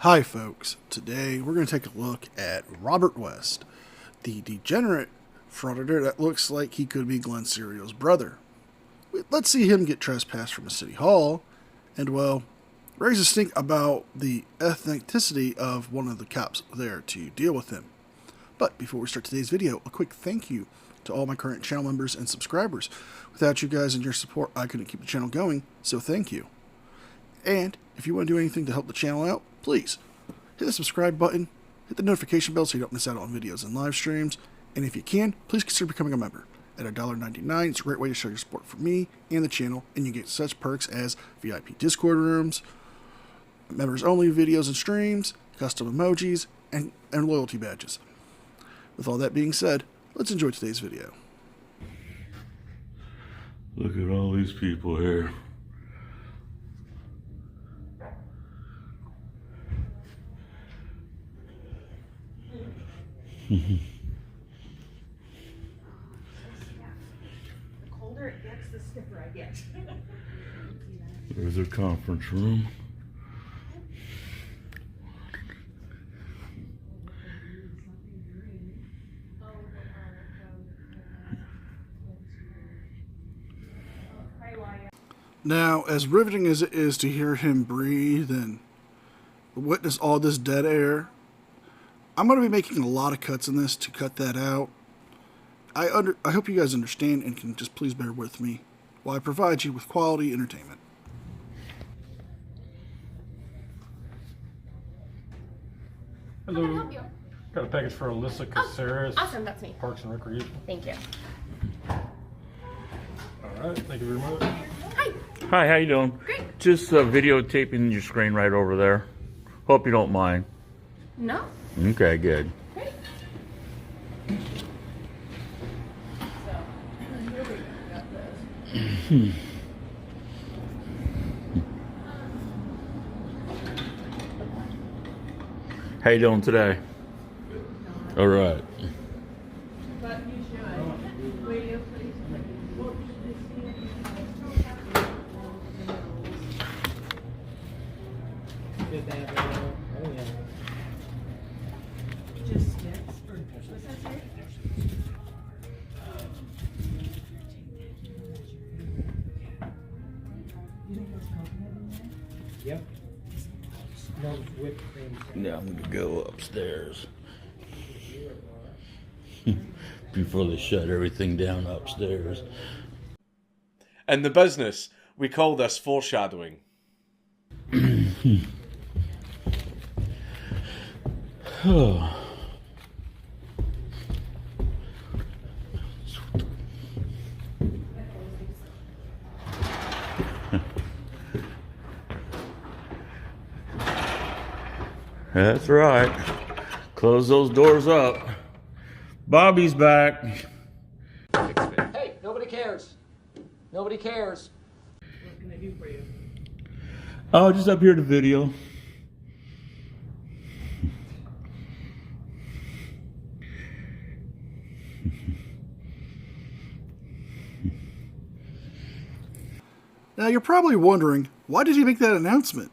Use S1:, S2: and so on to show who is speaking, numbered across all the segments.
S1: Hi folks, today we're going to take a look at Robert West, the degenerate frauditor that looks like he could be Glenn Serial's brother. Let's see him get trespassed from a city hall, and well, raise a stink about the ethnicity of one of the cops there to deal with him. But before we start today's video, a quick thank you to all my current channel members and subscribers. Without you guys and your support, I couldn't keep the channel going, so thank you. And if you want to do anything to help the channel out, please hit the subscribe button, hit the notification bell so you don't miss out on videos and live streams, and if you can, please consider becoming a member. At $1.99, it's a great way to show your support for me and the channel, and you get such perks as VIP Discord rooms, members-only videos and streams, custom emojis, and loyalty badges. With all that being said, let's enjoy today's video.
S2: Look at all these people here.
S3: The colder it gets, the stiffer I get.
S2: There's their conference room.
S1: Now, as riveting as it is to hear him breathe and witness all this dead air, I'm going to be making a lot of cuts in this to cut that out. I hope you guys understand and can just please bear with me while I provide you with quality entertainment.
S4: Hello.
S5: How can I help you?
S4: Got a package for Alyssa Caceres.
S5: Awesome, that's me.
S4: Parks and Recreation.
S5: Thank you.
S4: All right, thank you very much.
S5: Hi.
S2: Hi, how you doing?
S5: Great.
S2: Just videotaping your screen right over there. Hope you don't mind.
S5: No?
S2: Okay, good.
S5: Great.
S2: How you doing today? All right.
S3: But you should. Will you please? Just sticks. What's that say? You think there's coconut in there?
S6: Yep. No whipped cream.
S2: Now I'm gonna go upstairs. Before they shut everything down upstairs.
S7: In the business, we call this foreshadowing.
S2: That's right. Close those doors up. Bobby's back.
S6: Hey, nobody cares. Nobody cares.
S3: What can I do for you?
S2: Oh, just up here to video.
S1: Now you're probably wondering, why did he make that announcement?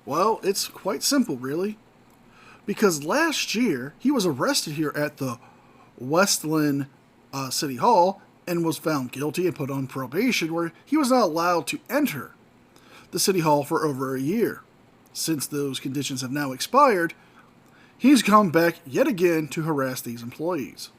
S1: Well, it's quite simple really. Because last year, he was arrested here at the Westland City Hall and was found guilty and put on probation where he was not allowed to enter the City Hall for over a year. Since those conditions have now expired, he's come back yet again to harass these employees.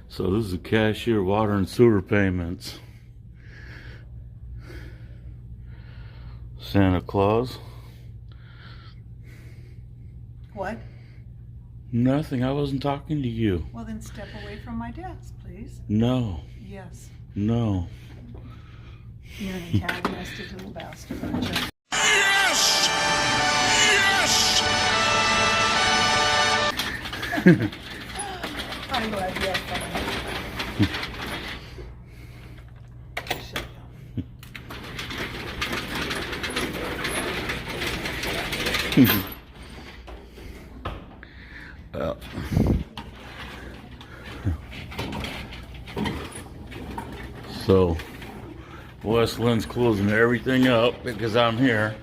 S2: So this is the cashier water and sewer payments. Santa Claus?
S3: What?
S2: Nothing, I wasn't talking to you.
S3: Well, then step away from my desk, please.
S2: No,
S3: Yes.
S2: no.
S3: You're an antagonistic little bastard, aren't you?
S1: Yes! Yes!
S3: I'm glad you have fun. Shut
S2: Well, so Westland's closing everything up because I'm here.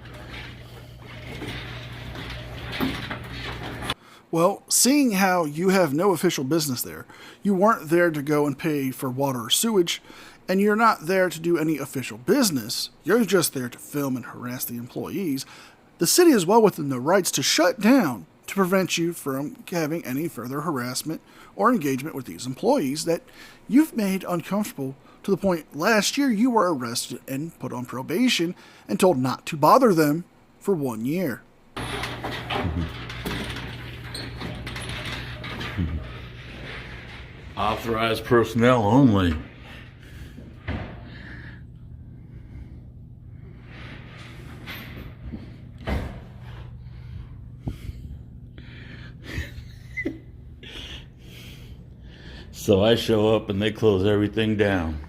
S1: Well, seeing how you have no official business there, you weren't there to go and pay for water or sewage, and you're not there to do any official business, you're just there to film and harass the employees, the city is well within the rights to shut down to prevent you from having any further harassment or engagement with these employees that you've made uncomfortable to the point last year you were arrested and put on probation and told not to bother them for 1 year.
S2: Authorized personnel only. So I show up and they close everything down.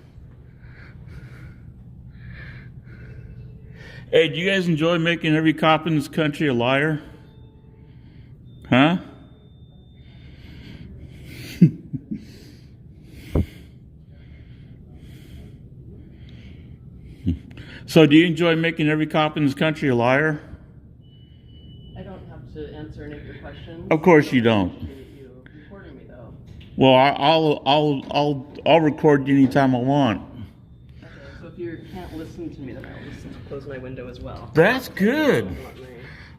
S2: Hey, do you guys enjoy making every cop in this country a liar? Huh? So do you enjoy making every cop in this country a liar?
S5: I don't have to answer any of your questions.
S2: Of course you don't.
S5: Appreciate you recording me though.
S2: Well, I'll record you anytime I want.
S5: Okay, so if you can't listen to me, then I'll listen to close my window as well.
S2: That's good.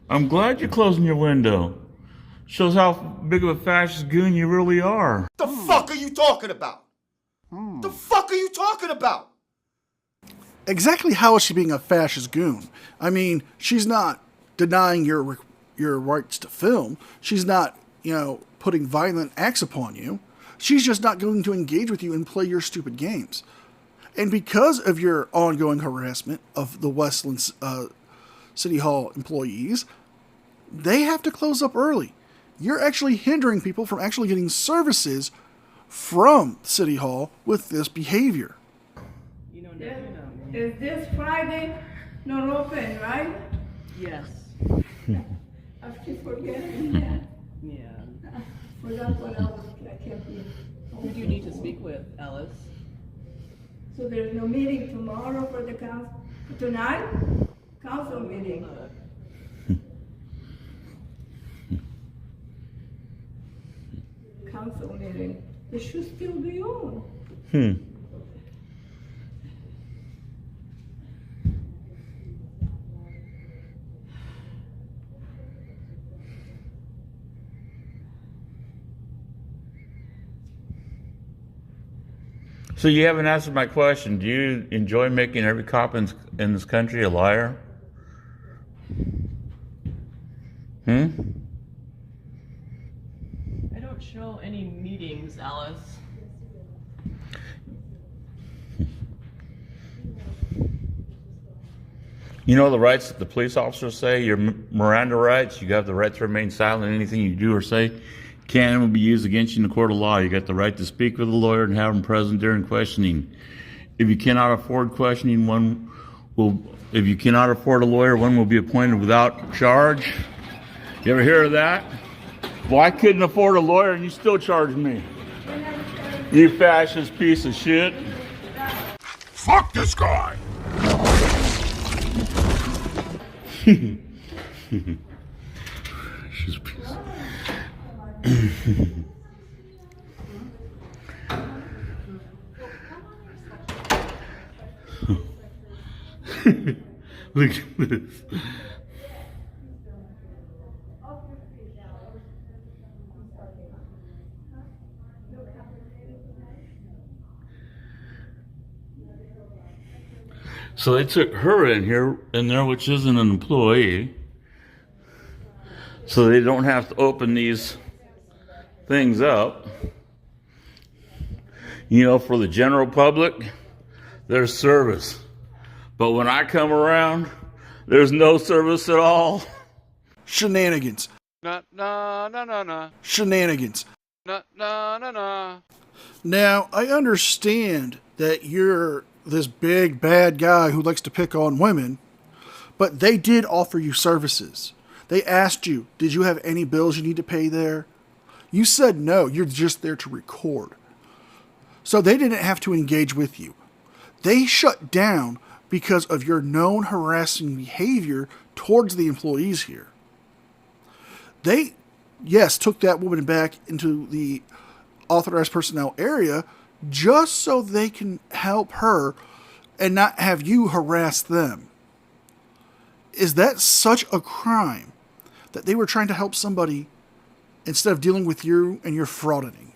S2: I'm glad you're closing your window. Shows how big of a fascist goon you really are.
S8: The fuck are you talking about? The fuck are you talking about?
S1: Exactly how is she being a fascist goon? I mean, she's not denying your rights to film. She's not, putting violent acts upon you. She's just not going to engage with you and play your stupid games. And because of your ongoing harassment of the Westland City Hall employees, they have to close up early. You're actually hindering people from actually getting services from City Hall with this behavior.
S5: You know, now you know me.
S3: Is this Friday not open, right?
S5: Yes.
S3: I keep forgetting that.
S5: Yeah.
S3: Forgot what I kept you.
S5: Who do you need to speak with, Alice?
S3: So there's no meeting tomorrow for the council? Tonight? Council meeting. Council meeting. It should still be on.
S2: So you haven't answered my question. Do you enjoy making every cop in this country a liar?
S5: I don't show any meetings, Alice.
S2: You know the rights that the police officers say, your Miranda rights, you have the right to remain silent. Anything you do or say can and will be used against you in the court of law. You got the right to speak with a lawyer and have him present during questioning. If you cannot afford questioning, if you cannot afford a lawyer, one will be appointed without charge. You ever hear of that? Well, I couldn't afford a lawyer and you still charge me. You fascist piece of shit.
S8: Fuck this guy!
S2: She's a piece. Look at this. So they took her in there, which isn't an employee. So they don't have to open these things up. For the general public, there's service. But when I come around, there's no service at all.
S1: Shenanigans.
S9: Na na na na na.
S1: Shenanigans.
S9: Na na na na.
S1: Now, I understand that you're this big bad guy who likes to pick on women, but they did offer you services. They asked you, did you have any bills you need to pay there? You said no, you're just there to record. So they didn't have to engage with you. They shut down because of your known harassing behavior towards the employees here. They, yes, took that woman back into the authorized personnel area just so they can help her and not have you harass them. Is that such a crime that they were trying to help somebody instead of dealing with you and your frauditing?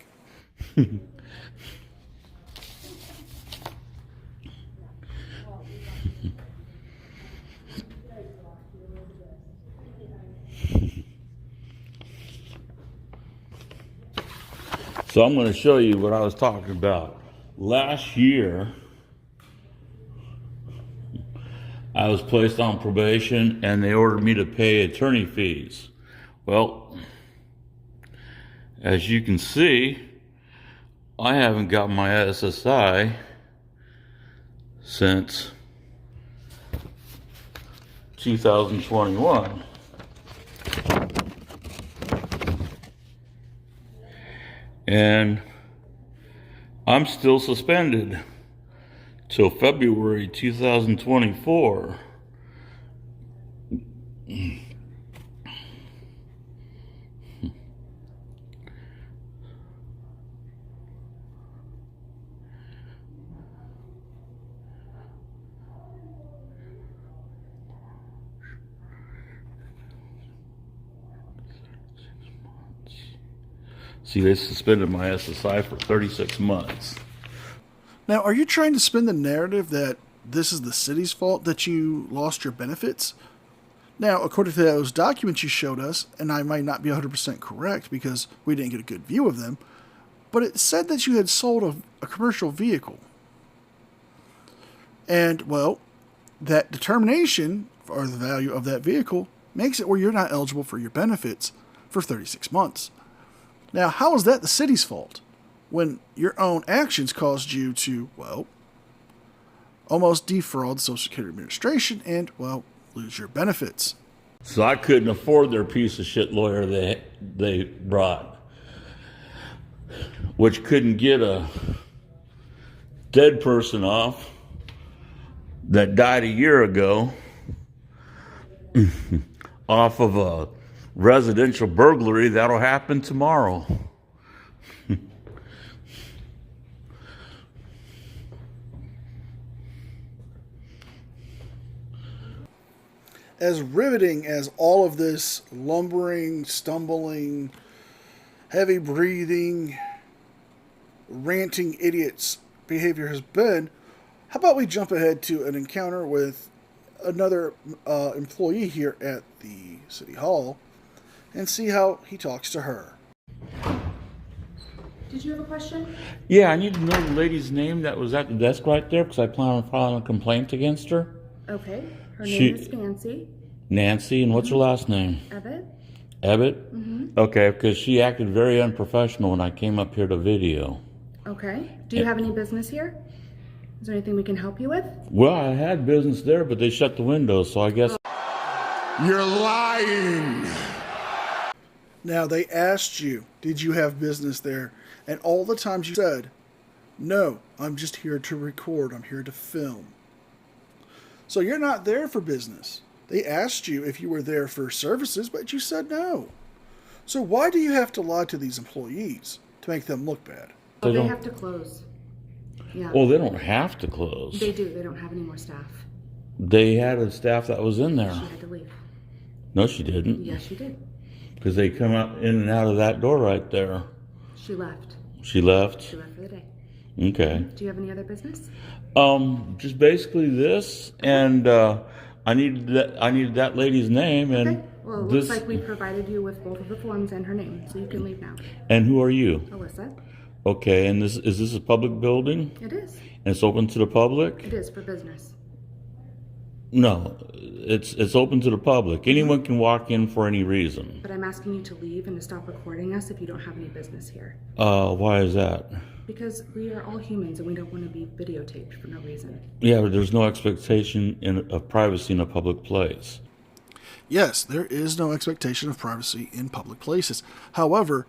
S2: So I'm going to show you what I was talking about. Last year, I was placed on probation and they ordered me to pay attorney fees. Well, as you can see, I haven't got my SSI since 2021. And I'm still suspended till February 2024. See, they suspended my SSI for 36 months.
S1: Now, are you trying to spin the narrative that this is the city's fault that you lost your benefits? Now, according to those documents you showed us, and I might not be 100% correct because we didn't get a good view of them, but it said that you had sold a commercial vehicle. And, well, that determination, or the value of that vehicle, makes it where you're not eligible for your benefits for 36 months. Now, how is that the city's fault when your own actions caused you to, well, almost defraud the Social Security Administration and, well, lose your benefits?
S2: So I couldn't afford their piece of shit lawyer they brought, which couldn't get a dead person off that died a year ago off of a residential burglary that'll happen tomorrow.
S1: As riveting as all of this lumbering, stumbling, heavy breathing, ranting idiots behavior has been, how about we jump ahead to an encounter with another employee here at the City Hall and see how he talks to her.
S10: Did you have a question?
S2: Yeah, I need to know the lady's name that was at the desk right there because I plan on filing a complaint against her.
S10: Okay. Her name is Nancy.
S2: Nancy, and what's her last name?
S10: Ebbett.
S2: Ebbett?
S10: Mm-hmm.
S2: Okay, because she acted very unprofessional when I came up here to video.
S10: Okay. Do you have any business here? Is there anything we can help you with?
S2: Well, I had business there, but they shut the windows, so I guess...
S8: You're lying!
S1: Now, they asked you, did you have business there? And all the times you said, no, I'm just here to record. I'm here to film. So you're not there for business. They asked you if you were there for services, but you said no. So why do you have to lie to these employees to make them look bad?
S10: Oh, they have to close. Yeah.
S2: Well, they don't have to close.
S10: They do. They don't have any more staff.
S2: They had a staff that was in there.
S10: She had to leave.
S2: No, she didn't.
S10: Yes, she did.
S2: Because they come out in and out of that door right there.
S10: She left.
S2: She left?
S10: She left for the day.
S2: Okay.
S10: Do you have any other business?
S2: Just basically this, and I needed that lady's name, and
S10: Okay. Well, it looks like we provided you with both of the forms and her name, so you can leave now.
S2: And who are you?
S10: Alyssa.
S2: Okay, and is this a public building?
S10: It is.
S2: And it's open to the public?
S10: It is for business.
S2: No, it's open to the public. Anyone can walk in for any reason.
S10: But I'm asking you to leave and to stop recording us if you don't have any business here.
S2: Why is that?
S10: Because we are all humans and we don't want to be videotaped for no reason.
S2: Yeah, but there's no expectation of privacy in a public place.
S1: Yes, there is no expectation of privacy in public places. However,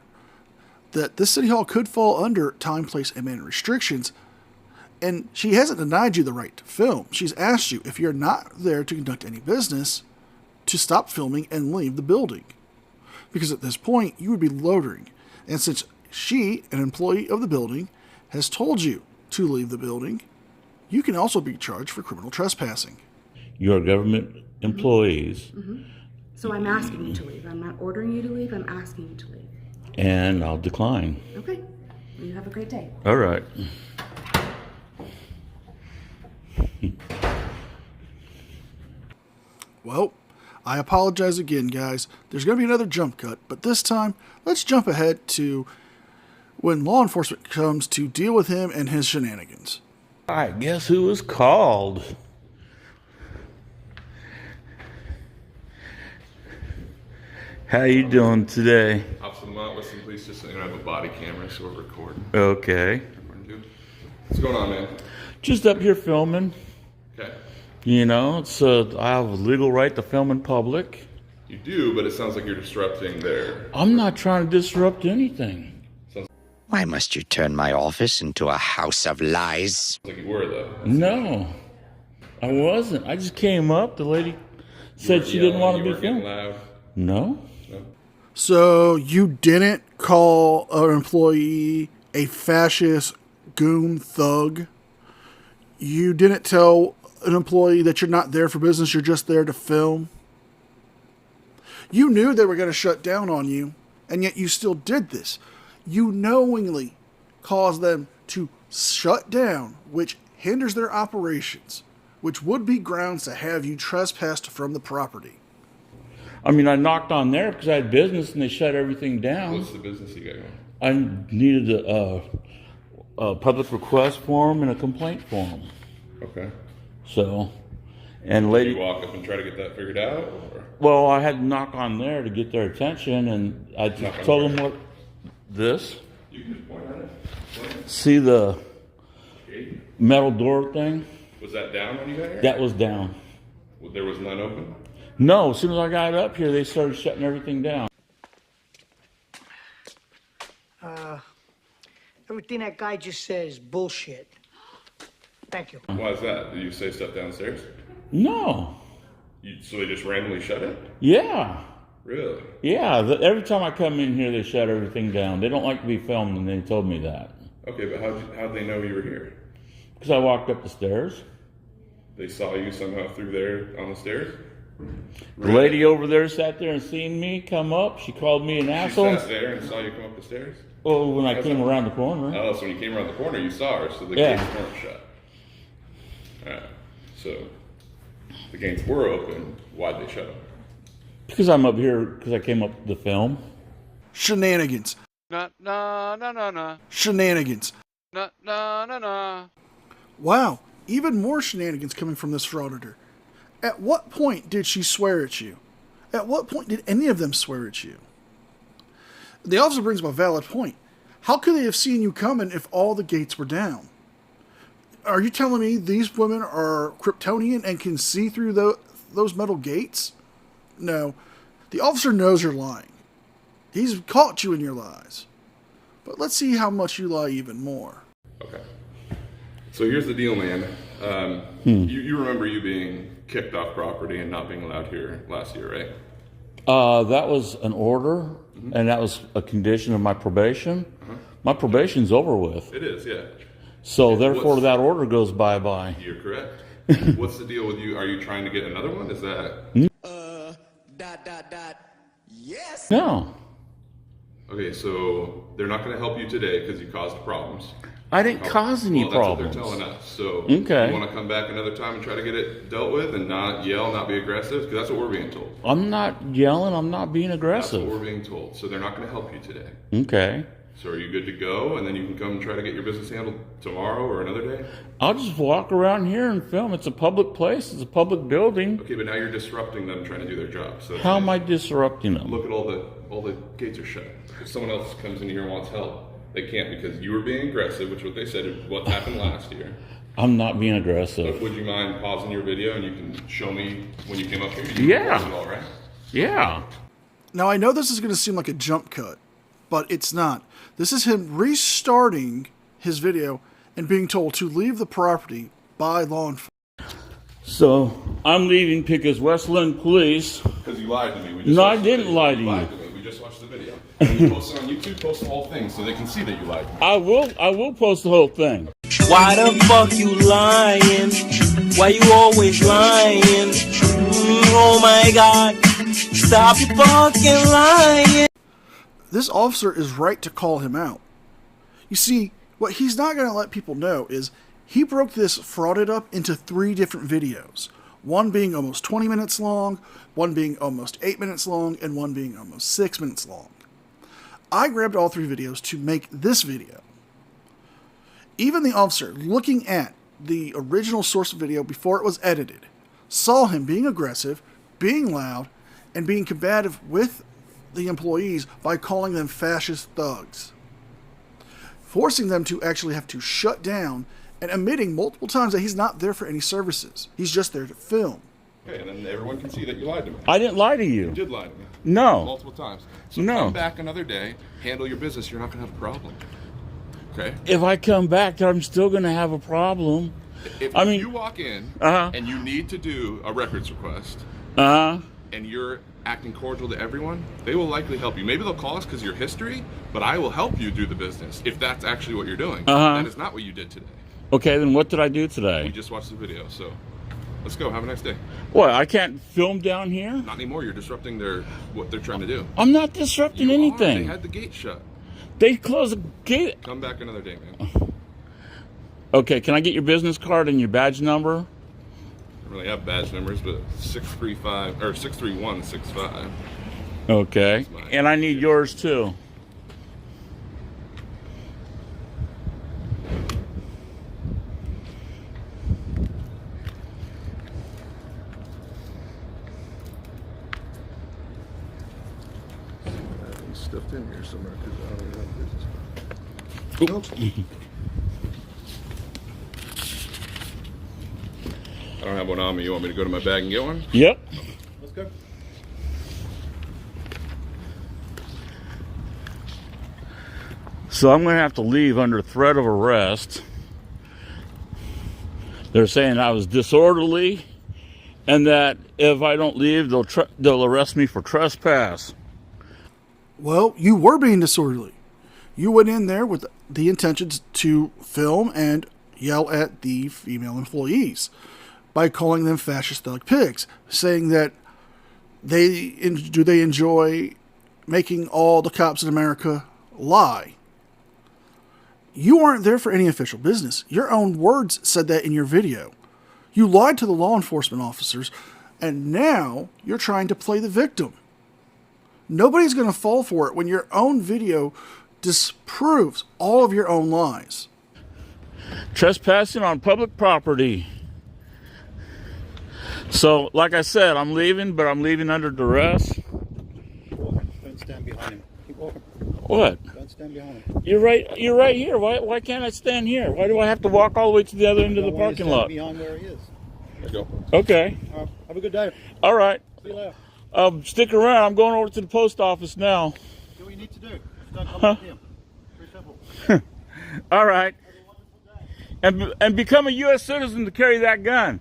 S1: that this city hall could fall under time, place, and manner restrictions. And she hasn't denied you the right to film. She's asked you, if you're not there to conduct any business, to stop filming and leave the building. Because at this point, you would be loitering. And since she, an employee of the building, has told you to leave the building, you can also be charged for criminal trespassing.
S2: You're government employees.
S10: Mm-hmm. So I'm asking you to leave. I'm not ordering you to leave. I'm asking you to leave.
S2: And I'll decline.
S10: Okay. Well, you have a great day.
S2: All right.
S1: Well, I apologize again, guys. There's going to be another jump cut, but this time, let's jump ahead to when law enforcement comes to deal with him and his shenanigans.
S2: All right, guess who was called? How you doing today?
S11: Officer Lamont, listen, please, just so you don't have a body camera, so we're recording.
S2: Okay.
S11: What's going on, man?
S2: Just up here filming.
S11: Okay.
S2: You know, I have a legal right to film in public.
S11: You do, but it sounds like you're disrupting
S2: I'm not trying to disrupt anything.
S12: Why must you turn my office into a house of lies?
S11: Sounds like you were, though.
S2: No, I wasn't. I just came up. The lady said she didn't want to be filmed. No.
S1: So you didn't call an employee a fascist goon thug? You didn't tell an employee that you're not there for business, you're just there to film? You knew they were going to shut down on you, and yet you still did this. You knowingly caused them to shut down, which hinders their operations, which would be grounds to have you trespassed from the property.
S2: I mean, I knocked on there because I had business and they shut everything down.
S11: What's the business you got going?
S2: I needed a public request form and a complaint form.
S11: Okay.
S2: So, and lady...
S11: Did you walk up and try to get that figured out? Or?
S2: Well, I had to knock on there to get their attention, and I told them what... This.
S11: You can just point at it.
S2: See the metal door thing?
S11: Was that down when you got here?
S2: That was down.
S11: Well, there was none open?
S2: No, as soon as I got up here, they started shutting everything down.
S13: Everything that guy just says bullshit. Thank you.
S11: Why is that? Did you say stuff downstairs?
S2: No.
S11: So they just randomly shut it?
S2: Yeah.
S11: Really?
S2: Yeah, every time I come in here, they shut everything down. They don't like to be filmed, and they told me that.
S11: Okay, but how'd they know you were here?
S2: Because I walked up the stairs.
S11: They saw you somehow through there on the stairs?
S2: The lady over there sat there and seen me come up. She called me an asshole.
S11: She sat there and saw you come up the stairs?
S2: Oh, when I came around the corner.
S11: Oh, so when you came around the corner, you saw her, so the gates weren't shut. Alright, so the gates were open. Why'd they shut them?
S2: Because I'm up here, because I came up to film.
S1: Shenanigans.
S9: No.
S1: Shenanigans.
S9: No.
S1: Wow, even more shenanigans coming from this frauditor. At what point did she swear at you? At what point did any of them swear at you? The officer brings up a valid point. How could they have seen you coming if all the gates were down? Are you telling me these women are Kryptonian and can see through those metal gates? No. The officer knows you're lying. He's caught you in your lies. But let's see how much you lie even more.
S11: Okay. So here's the deal, man. You remember you being kicked off property and not being allowed here last year, right?
S2: That was an order, and that was a condition of my probation. My probation's over with.
S11: It is, yeah.
S2: So therefore, that order goes bye-bye.
S11: You're correct. What's the deal with you? Are you trying to get another one? Is that...
S12: Yes.
S2: No.
S11: Okay, so they're not going to help you today because you caused problems.
S2: I didn't cause any problems.
S11: That's what they're telling us. So
S2: okay.
S11: You want to come back another time and try to get it dealt with and not yell, not be aggressive? Because that's what we're being told.
S2: I'm not yelling. I'm not being aggressive.
S11: That's what we're being told. So they're not going to help you today.
S2: Okay.
S11: So are you good to go, and then you can come try to get your business handled tomorrow or another day?
S2: I'll just walk around here and film. It's a public place. It's a public building.
S11: Okay, but now you're disrupting them trying to do their job. So
S2: how am I disrupting them?
S11: Look at all the gates are shut. If someone else comes in here and wants help, they can't because you were being aggressive, which is what they said is what happened last year.
S2: I'm not being aggressive.
S11: But would you mind pausing your video and you can show me when you came up here?
S2: Yeah.
S11: It all, right?
S2: Yeah.
S1: Now, I know this is going to seem like a jump cut, but it's not. This is him restarting his video and being told to leave the property by law enforcement.
S2: So, I'm leaving because Westland Police...
S11: Because you lied to me.
S2: No, I didn't lie to you.
S11: Lied to me. We just watched the video. And you post it on YouTube, post the whole thing so they can see that you lied to me.
S2: I will post the whole thing.
S14: Why the fuck you lying? Why you always lying? Oh my God. Stop your fucking lying.
S1: This officer is right to call him out. You see, what he's not going to let people know is he broke this frauded up into 3 different videos. One being almost 20 minutes long, one being almost 8 minutes long, and one being almost 6 minutes long. I grabbed all 3 videos to make this video. Even the officer, looking at the original source video before it was edited, saw him being aggressive, being loud, and being combative with the employees by calling them fascist thugs, forcing them to actually have to shut down and admitting multiple times that he's not there for any services. He's just there to film.
S11: Okay, and then everyone can see that you lied to me.
S2: I didn't lie to you.
S11: You did lie to me.
S2: No.
S11: Multiple times. So
S2: no.
S11: Come back another day, handle your business, you're not going to have a problem. Okay?
S2: If I come back, I'm still going to have a problem.
S11: If you walk in and you need to do a records request and you're acting cordial to everyone, they will likely help you. Maybe they'll call us because of your history, but I will help you do the business if that's actually what you're doing. That is not what you did today.
S2: Okay, then what did I do today?
S11: We just watched the video, so let's go. Have a nice day.
S2: What, I can't film down here?
S11: Not anymore. You're disrupting what they're trying to do.
S2: I'm not disrupting anything.
S11: They had the gate shut.
S2: They closed the gate.
S11: Come back another day, man.
S2: Okay, can I get your business card and your badge number?
S11: I don't really have badge numbers, but 635 or 63165.
S2: Okay, and I need yours too.
S11: Stuffed in here somewhere because I don't have business. I don't have one on me. You want me to go to my bag and get one?
S2: Yep.
S11: Let's go.
S2: So I'm going to have to leave under threat of arrest. They're saying I was disorderly and that if I don't leave, they'll arrest me for trespass.
S1: Well, you were being disorderly. You went in there with the intentions to film and yell at the female employees by calling them fascist thug pigs, saying that they enjoy making all the cops in America lie. You aren't there for any official business. Your own words said that in your video. You lied to the law enforcement officers, and now you're trying to play the victim. Nobody's going to fall for it when your own video disproves all of your own lies.
S2: Trespassing on public property. So, like I said, I'm leaving, but I'm leaving under duress.
S15: Don't stand behind him. Keep walking.
S2: What?
S15: Don't stand behind him.
S2: You're right here. Why can't I stand here? Why do I have to walk all the way to the other end of the parking lot?
S15: Behind where he is.
S11: Let's go.
S2: Okay.
S15: Have a good day.
S2: All right.
S15: See you later.
S2: Stick around. I'm going over to the post office now.
S15: Do what you need to do. Just don't come with him. Pretty simple.
S2: All right. And become a U.S. citizen to carry that gun.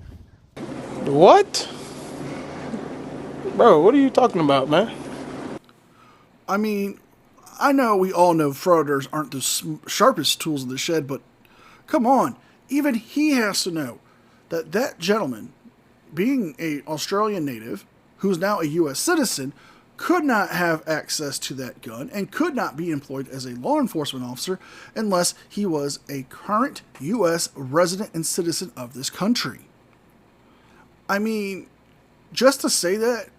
S16: What? Bro, what are you talking about, man?
S1: I mean, I know we all know frauditors aren't the sharpest tools in the shed, but come on. Even he has to know that that gentleman, being an Australian native, who's now a U.S. citizen, could not have access to that gun and could not be employed as a law enforcement officer unless he was a current U.S. resident and citizen of this country. I mean, just to say that,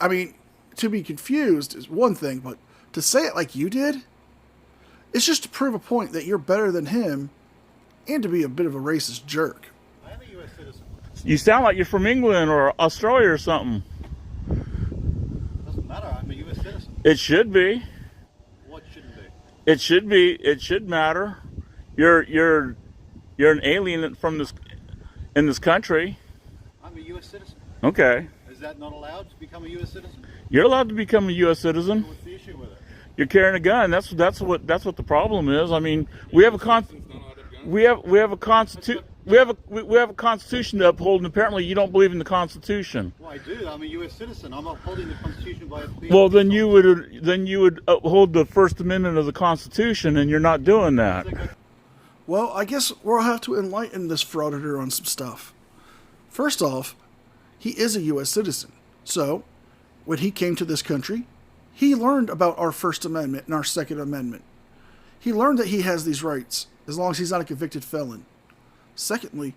S1: I mean, to be confused is one thing, but to say it like you did, It's just to prove a point that you're better than him and to be a bit of a racist jerk.
S15: I am a U.S. citizen.
S2: You sound like you're from England or Australia or something.
S15: Doesn't matter. I'm a U.S. citizen.
S2: It should be.
S15: What shouldn't be?
S2: It should be. It should matter. You're an alien from in this country.
S15: I'm a U.S. citizen.
S2: Okay.
S15: Is that not allowed to become a U.S. citizen?
S2: You're allowed to become a U.S. citizen.
S15: What's the issue with it?
S2: You're carrying a gun. That's what the problem is. I mean, we have a constitution to uphold, and apparently you don't believe in the Constitution.
S15: Well, I do. I'm a U.S. citizen. I'm upholding the Constitution by.
S2: Well, then you would uphold the First Amendment of the Constitution, and you're not doing that.
S1: Well, I guess we'll have to enlighten this frauditor on some stuff. First off, he is a U.S. citizen. So, when he came to this country, he learned about our First Amendment and our Second Amendment. He learned that he has these rights, as long as he's not a convicted felon. Secondly,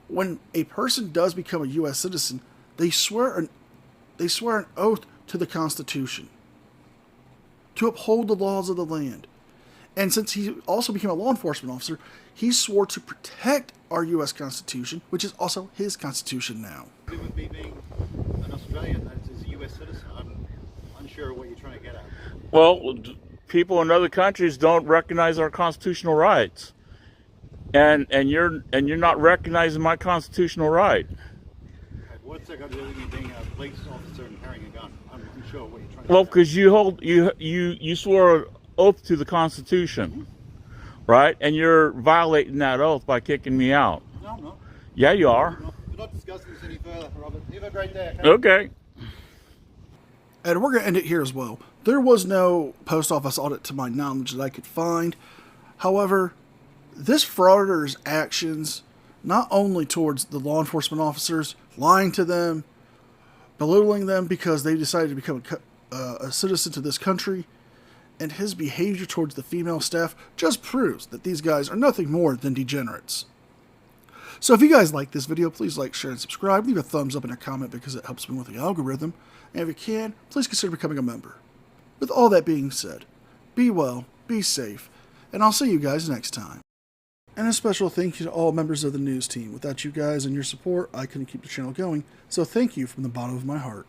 S1: when a person does become a U.S. citizen, they swear an oath to the Constitution to uphold the laws of the land. And since he also became a law enforcement officer, he swore to protect our U.S. Constitution, which is also his Constitution now.
S15: With me being an Australian that is a U.S. citizen, I'm unsure what you're trying to get at.
S2: Well, people in other countries don't recognize our constitutional rights, and you're not recognizing my constitutional right.
S15: What's that got to do with me being a police officer and carrying a gun? I'm unsure what you're trying to
S2: Well,
S15: get at.
S2: because you swore an oath to the Constitution, right? And you're violating that oath by kicking me out.
S15: No, I'm not.
S2: Yeah, you are.
S15: We're not discussing this any further, Robert. You have a great day.
S2: Okay.
S1: And we're going to end it here as well. There was no post office audit to my knowledge that I could find. However, this frauditor's actions, not only towards the law enforcement officers, lying to them, belittling them because they decided to become a citizen to this country, and his behavior towards the female staff just proves that these guys are nothing more than degenerates. So if you guys like this video, please like, share, and subscribe. Leave a thumbs up and a comment because it helps me with the algorithm. And if you can, please consider becoming a member. With all that being said, be well, be safe, and I'll see you guys next time. And a special thank you to all members of the news team. Without you guys and your support, I couldn't keep the channel going, so thank you from the bottom of my heart.